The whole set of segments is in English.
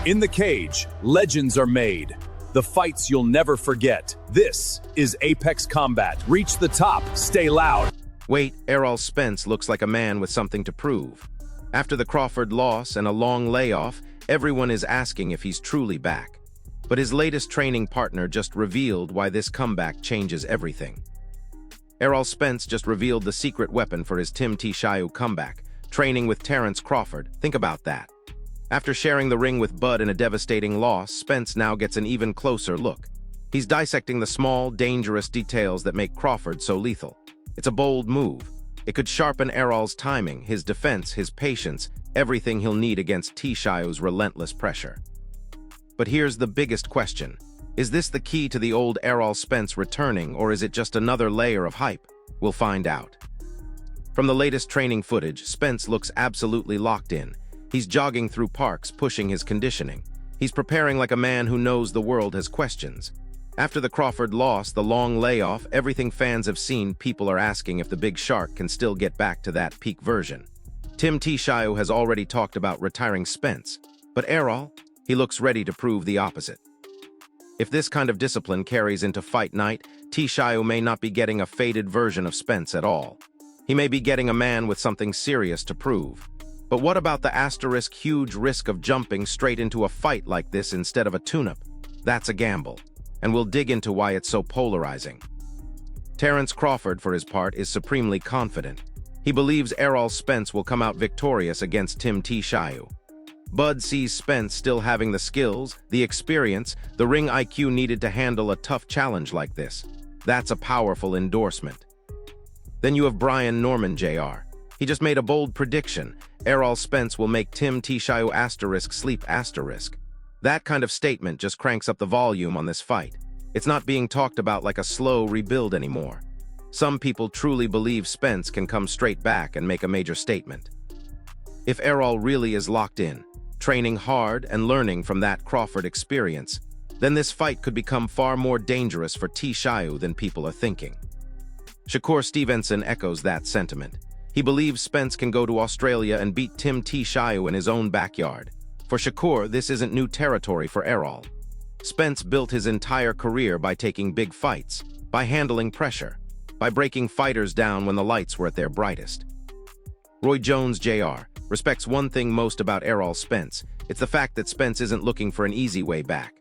In the cage, legends are made. The fights you'll never forget. This is Apex Combat. Reach the top, stay loud. Wait, Errol Spence looks like a man with something to prove. After the Crawford loss and a long layoff, everyone is asking if he's truly back. But his latest training partner just revealed why this comeback changes everything. Errol Spence just revealed the secret weapon for his Tim Tszyu comeback, training with Terence Crawford. Think about that. After sharing the ring with Bud in a devastating loss, Spence now gets an even closer look. He's dissecting the small, dangerous details that make Crawford so lethal. It's a bold move. It could sharpen Errol's timing, his defense, his patience, everything he'll need against Tszyu's relentless pressure. But here's the biggest question. Is this the key to the old Errol Spence returning, or is it just another layer of hype? We'll find out. From the latest training footage, Spence looks absolutely locked in. He's jogging through parks, pushing his conditioning. He's preparing like a man who knows the world has questions. After the Crawford loss, the long layoff, everything fans have seen, people are asking if the big shark can still get back to that peak version. Tim Tszyu has already talked about retiring Spence, but Errol, he looks ready to prove the opposite. If this kind of discipline carries into fight night, Tszyu may not be getting a faded version of Spence at all. He may be getting a man with something serious to prove. But what about the huge risk of jumping straight into a fight like this instead of a tune-up? That's a gamble, and we'll dig into why it's so polarizing. Terence Crawford, for his part, is supremely confident. He believes Errol Spence will come out victorious against Tim Tszyu. Bud sees Spence still having the skills, the experience, the ring IQ needed to handle a tough challenge like this. That's a powerful endorsement. Then you have Brian Norman Jr. He just made a bold prediction. Errol Spence will make Tim Tszyu sleep. That kind of statement just cranks up the volume on this fight. It's not being talked about like a slow rebuild anymore. Some people truly believe Spence can come straight back and make a major statement. If Errol really is locked in, training hard and learning from that Crawford experience, then this fight could become far more dangerous for Tszyu than people are thinking. Shakur Stevenson echoes that sentiment. He believes Spence can go to Australia and beat Tim Tszyu in his own backyard. For Shakur, this isn't new territory for Errol. Spence built his entire career by taking big fights, by handling pressure, by breaking fighters down when the lights were at their brightest. Roy Jones Jr. respects one thing most about Errol Spence. It's the fact that Spence isn't looking for an easy way back.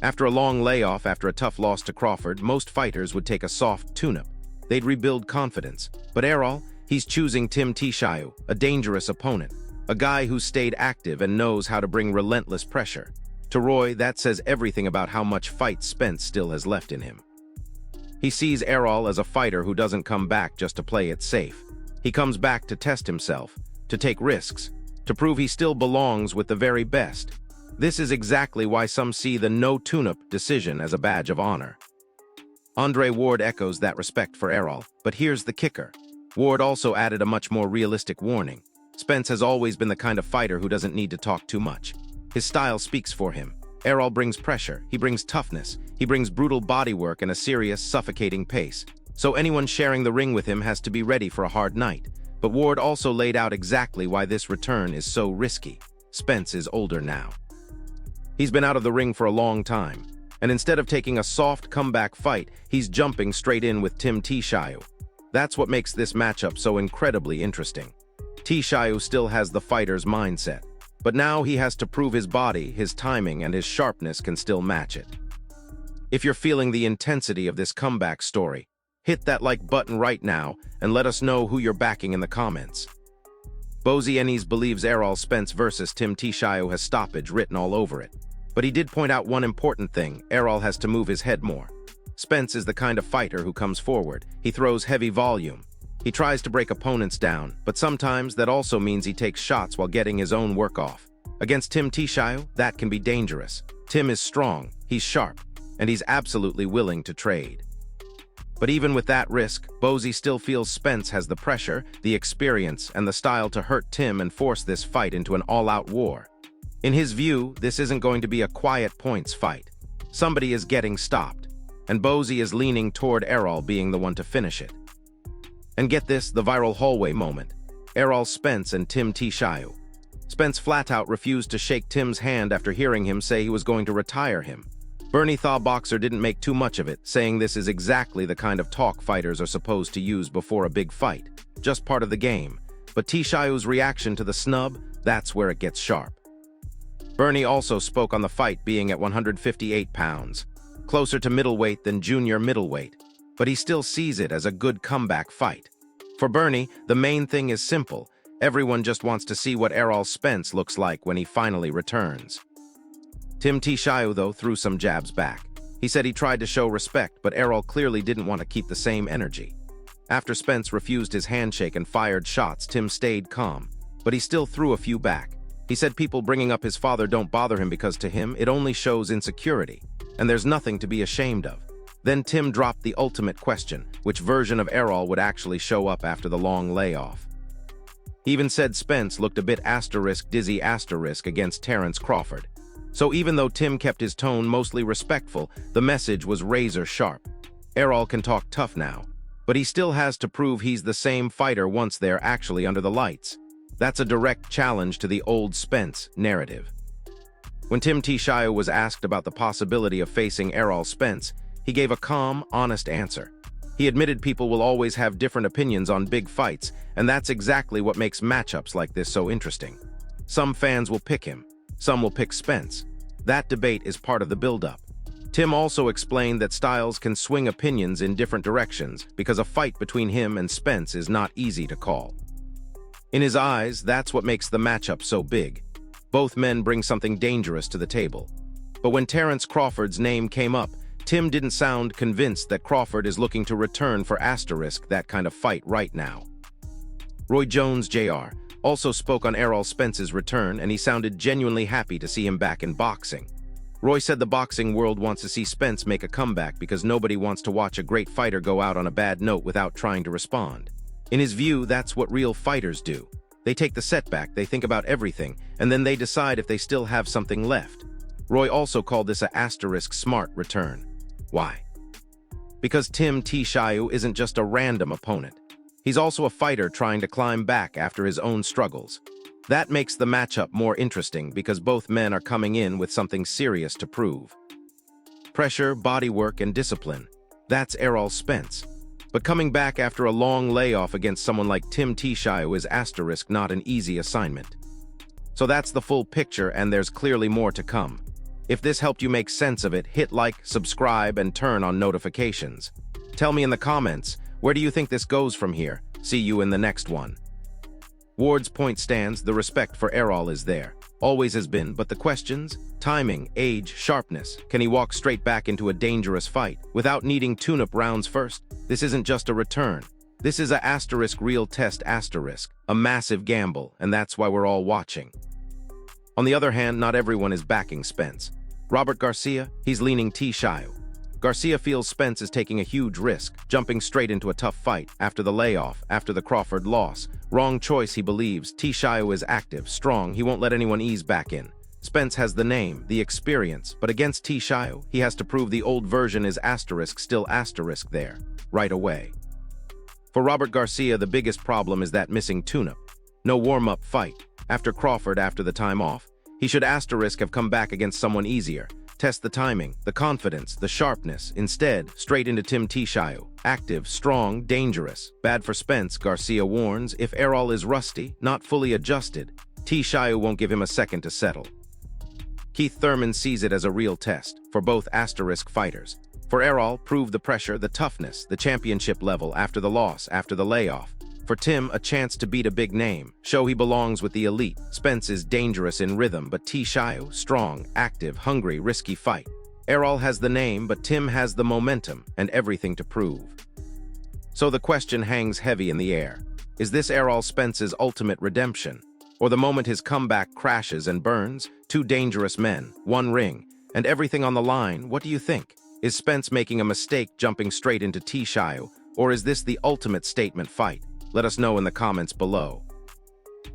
After a long layoff, after a tough loss to Crawford, most fighters would take a soft tune-up. They'd rebuild confidence. But Errol, he's choosing Tim Tszyu, a dangerous opponent, a guy who stayed active and knows how to bring relentless pressure. To Roy, that says everything about how much fight Spence still has left in him. He sees Errol as a fighter who doesn't come back just to play it safe. He comes back to test himself, to take risks, to prove he still belongs with the very best. This is exactly why some see the no tune-up decision as a badge of honor. Andre Ward echoes that respect for Errol, but here's the kicker. Ward also added a much more realistic warning. Spence has always been the kind of fighter who doesn't need to talk too much. His style speaks for him. Errol brings pressure, he brings toughness, he brings brutal bodywork and a serious, suffocating pace. So anyone sharing the ring with him has to be ready for a hard night. But Ward also laid out exactly why this return is so risky. Spence is older now. He's been out of the ring for a long time, and instead of taking a soft comeback fight, he's jumping straight in with Tim Tszyu. That's what makes this matchup so incredibly interesting. Tszyu still has the fighter's mindset, but now he has to prove his body, his timing, and his sharpness can still match it. If you're feeling the intensity of this comeback story, hit that like button right now and let us know who you're backing in the comments. Bozy Ennis believes Errol Spence versus Tim Tszyu has stoppage written all over it. But he did point out one important thing: Errol has to move his head more. Spence is the kind of fighter who comes forward. He throws heavy volume. He tries to break opponents down, but sometimes that also means he takes shots while getting his own work off. Against Tim Tszyu, that can be dangerous. Tim is strong, he's sharp, and he's absolutely willing to trade. But even with that risk, Bozy still feels Spence has the pressure, the experience, and the style to hurt Tim and force this fight into an all-out war. In his view, this isn't going to be a quiet points fight. Somebody is getting stopped, and Bozy is leaning toward Errol being the one to finish it. And get this, the viral hallway moment. Errol Spence and Tim Tszyu. Spence flat-out refused to shake Tim's hand after hearing him say he was going to retire him. Bernie Thaw Boxer didn't make too much of it, saying this is exactly the kind of talk fighters are supposed to use before a big fight, just part of the game. But Tszyu's reaction to the snub, that's where it gets sharp. Bernie also spoke on the fight being at 158 pounds, closer to middleweight than junior middleweight, but he still sees it as a good comeback fight. For Bernie, the main thing is simple. Everyone just wants to see what Errol Spence looks like when he finally returns. Tim Tszyu, though, threw some jabs back. He said he tried to show respect, but Errol clearly didn't want to keep the same energy. After Spence refused his handshake and fired shots, Tim stayed calm, but he still threw a few back. He said people bringing up his father don't bother him because to him, it only shows insecurity, and there's nothing to be ashamed of. Then Tim dropped the ultimate question, which version of Errol would actually show up after the long layoff. He even said Spence looked a bit dizzy against Terence Crawford. So even though Tim kept his tone mostly respectful, the message was razor sharp. Errol can talk tough now, but he still has to prove he's the same fighter once they're actually under the lights. That's a direct challenge to the old Spence narrative. When Tim Tszyu was asked about the possibility of facing Errol Spence, he gave a calm, honest answer. He admitted people will always have different opinions on big fights, and that's exactly what makes matchups like this so interesting. Some fans will pick him, some will pick Spence. That debate is part of the build-up. Tim also explained that styles can swing opinions in different directions because a fight between him and Spence is not easy to call. In his eyes, that's what makes the matchup so big. Both men bring something dangerous to the table. But when Terence Crawford's name came up, Tim didn't sound convinced that Crawford is looking to return for that kind of fight right now. Roy Jones Jr. also spoke on Errol Spence's return, and he sounded genuinely happy to see him back in boxing. Roy said the boxing world wants to see Spence make a comeback because nobody wants to watch a great fighter go out on a bad note without trying to respond. In his view, that's what real fighters do. They take the setback, they think about everything, and then they decide if they still have something left. Roy also called this a smart return. Why? Because Tim Tszyu isn't just a random opponent. He's also a fighter trying to climb back after his own struggles. That makes the matchup more interesting because both men are coming in with something serious to prove. Pressure, bodywork, and discipline. That's Errol Spence. But coming back after a long layoff against someone like Tim Tszyu is not an easy assignment. So that's the full picture, and there's clearly more to come. If this helped you make sense of it, hit like, subscribe, and turn on notifications. Tell me in the comments, where do you think this goes from here? See you in the next one. Ward's point stands, the respect for Errol is there. Always has been, but the questions? Timing, age, sharpness. Can he walk straight back into a dangerous fight without needing tune-up rounds first? This isn't just a return. This is a real test a massive gamble, and that's why we're all watching. On the other hand, not everyone is backing Spence. Robert Garcia, he's leaning Tszyu. Garcia feels Spence is taking a huge risk, jumping straight into a tough fight after the layoff, after the Crawford loss. Wrong choice, he believes. Tszyu is active, strong, he won't let anyone ease back in. Spence has the name, the experience, but against Tszyu, he has to prove the old version is still there, right away. For Robert Garcia, the biggest problem is that missing tune-up. No warm-up fight. After Crawford, after the time off, he should have come back against someone easier. Test the timing, the confidence, the sharpness. Instead, straight into Tim Tszyu. Active, strong, dangerous. Bad for Spence, Garcia warns. If Errol is rusty, not fully adjusted, Tszyu won't give him a second to settle. Keith Thurman sees it as a real test for both fighters. For Errol, prove the pressure, the toughness, the championship level after the loss, after the layoff. For Tim, a chance to beat a big name, show he belongs with the elite. Spence is dangerous in rhythm, but Tszyu, strong, active, hungry, risky fight. Errol has the name, but Tim has the momentum and everything to prove. So the question hangs heavy in the air. Is this Errol Spence's ultimate redemption? Or the moment his comeback crashes and burns? Two dangerous men, one ring, and everything on the line. What do you think? Is Spence making a mistake jumping straight into Tszyu, or is this the ultimate statement fight? Let us know in the comments below.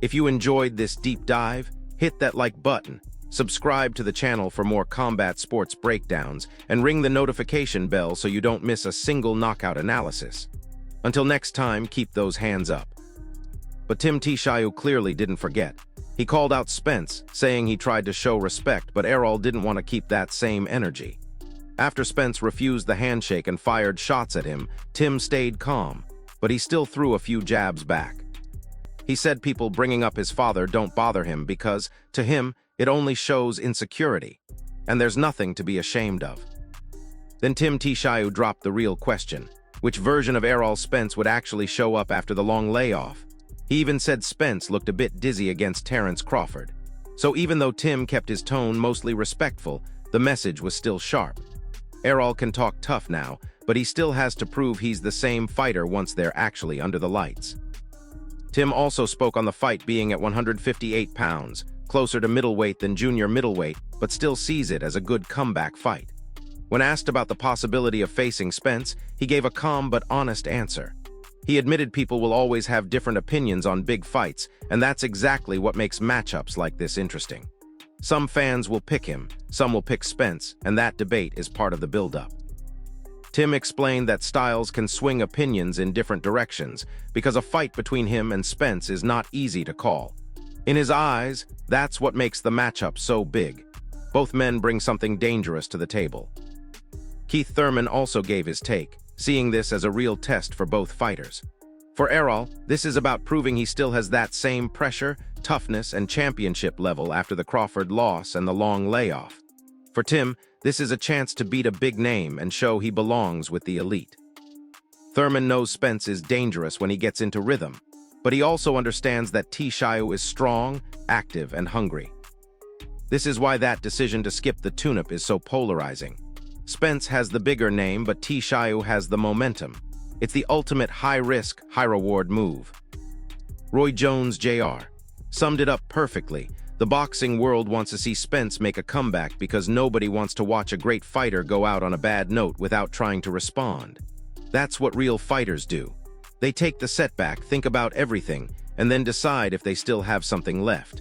If you enjoyed this deep dive, hit that like button, subscribe to the channel for more combat sports breakdowns, and ring the notification bell so you don't miss a single knockout analysis. Until next time, keep those hands up. But Tim Tszyu clearly didn't forget. He called out Spence, saying he tried to show respect, but Errol didn't want to keep that same energy. After Spence refused the handshake and fired shots at him, Tim stayed calm, but he still threw a few jabs back. He said people bringing up his father don't bother him because, to him, it only shows insecurity, and there's nothing to be ashamed of. Then Tim Tszyu dropped the real question: which version of Errol Spence would actually show up after the long layoff? He even said Spence looked a bit dizzy against Terence Crawford. So even though Tim kept his tone mostly respectful, the message was still sharp. Errol can talk tough now, but he still has to prove he's the same fighter once they're actually under the lights. Tim also spoke on the fight being at 158 pounds, closer to middleweight than junior middleweight, but still sees it as a good comeback fight. When asked about the possibility of facing Spence, he gave a calm but honest answer. He admitted people will always have different opinions on big fights, and that's exactly what makes matchups like this interesting. Some fans will pick him, some will pick Spence, and that debate is part of the build-up. Tim explained that styles can swing opinions in different directions because a fight between him and Spence is not easy to call. In his eyes, that's what makes the matchup so big. Both men bring something dangerous to the table. Keith Thurman also gave his take, seeing this as a real test for both fighters. For Errol, this is about proving he still has that same pressure, toughness, and championship level after the Crawford loss and the long layoff. For Tim, this is a chance to beat a big name and show he belongs with the elite. Thurman knows Spence is dangerous when he gets into rhythm, but he also understands that Tszyu is strong, active, and hungry. This is why that decision to skip the tune-up is so polarizing. Spence has the bigger name, but Tszyu has the momentum. It's the ultimate high-risk, high-reward move. Roy Jones Jr. summed it up perfectly. The boxing world wants to see Spence make a comeback because nobody wants to watch a great fighter go out on a bad note without trying to respond. That's what real fighters do. They take the setback, think about everything, and then decide if they still have something left.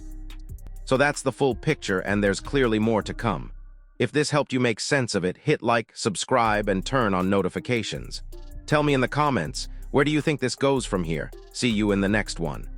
So that's the full picture, and there's clearly more to come. If this helped you make sense of it, hit like, subscribe, and turn on notifications. Tell me in the comments, where do you think this goes from here? See you in the next one.